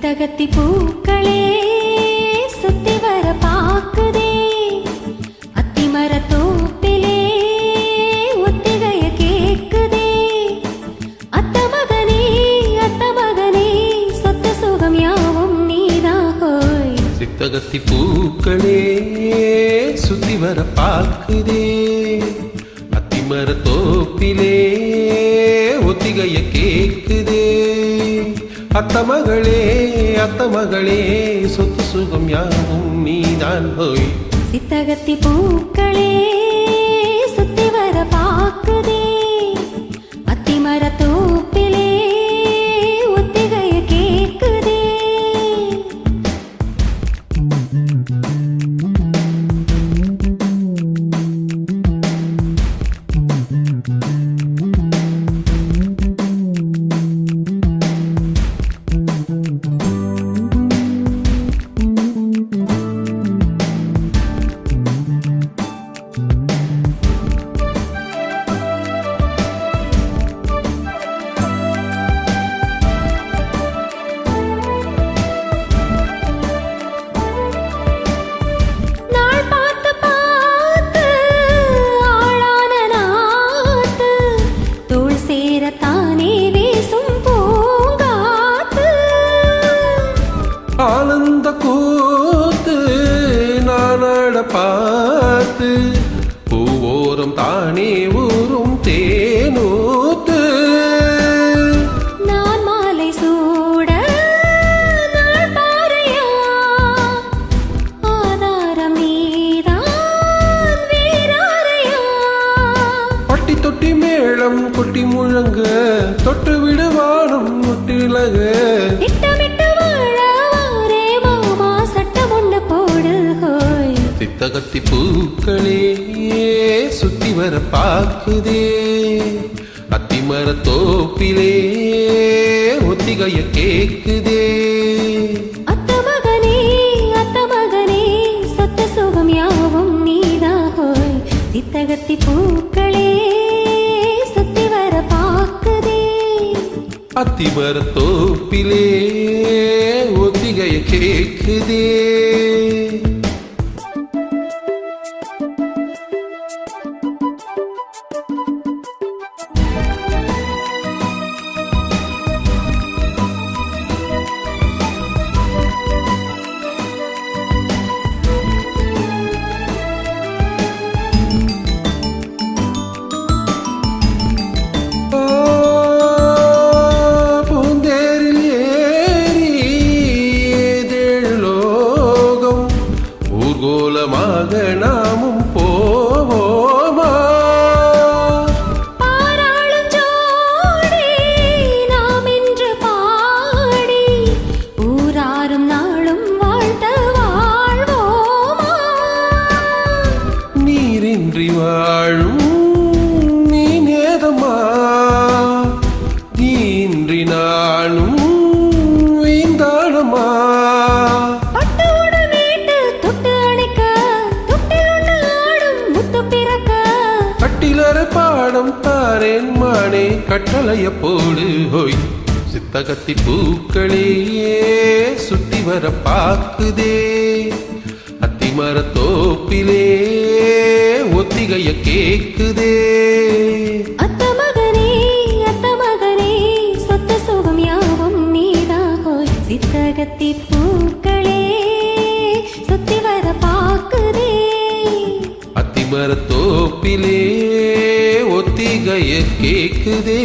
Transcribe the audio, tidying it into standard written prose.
சித்தகத்தி பூக்களே சுத்தி வர பாக்குதே அத்திமர தோப்பிலே ஒத்திகைய கேக்குதே அத்த மகனே சொத்து சுகம் யாவும் நீதாகோய் சித்தகத்தி பூக்களே சுத்தி வர பாக்குதே அத்திமர தோப்பிலே ஒத்திகைய கேக்குதே அத்த மகளே சொத்து சுகம் யாவும் நீதான் ஹோய் சித்தகத்தி பூக்களே சுத்தி வர பாக்குதே அத்திமர தோப்பிலே ஒத்திகைய கேக்குதே ஆனந்த கூத்து நானாட பார்த்து பூவோரம் தானே ஊரும் தேனூத்து நான் மாலை சூட நாள் பாறையா ஆதாரம் நீதான் வீராரையா பட்டி தொட்டி மேளம் கொட்டி முழங்க தொட்டு விடுவானும் முட்டிலக சித்தகத்தி பூக்களே சுத்தி வர பாக்குதே அத்திமர தோப்பிலே ஒத்திகைய கேக்குதே அத்த மகனே சொத்து சுகம் யாவும் நீதாகோய் சித்தகத்தி பூக்களே சுத்தி வர பாக்குதே அத்திமர தோப்பிலே ஒத்திகைய கேக்குதே ஊர்கோலமாக நாமும் போவோமா பாராளும் ஜோடி நாம் இன்று பாடி ஊராரும் நாளும் வாழ்த்த வாழ்வோமா நீரின்றி வாழும் நீ நேதமா நீன்றி நானும் வீந்தானமா பாடம் தாரேன் மானே கட்டளைய போடு ஹோய் சித்தகத்தி பூக்களே சுத்தி வர பாக்குதே அத்திமர தோப்பிலே ஒத்திகைய கேக்குதே அத்த மகனே சொத்து சுகம் யாவும் நீதாகோய் சித்தகத்தி பூக்களே சுத்தி வர பாக்குதே அத்திமர தோப்பிலே ஒத்திகைய கேக்குதே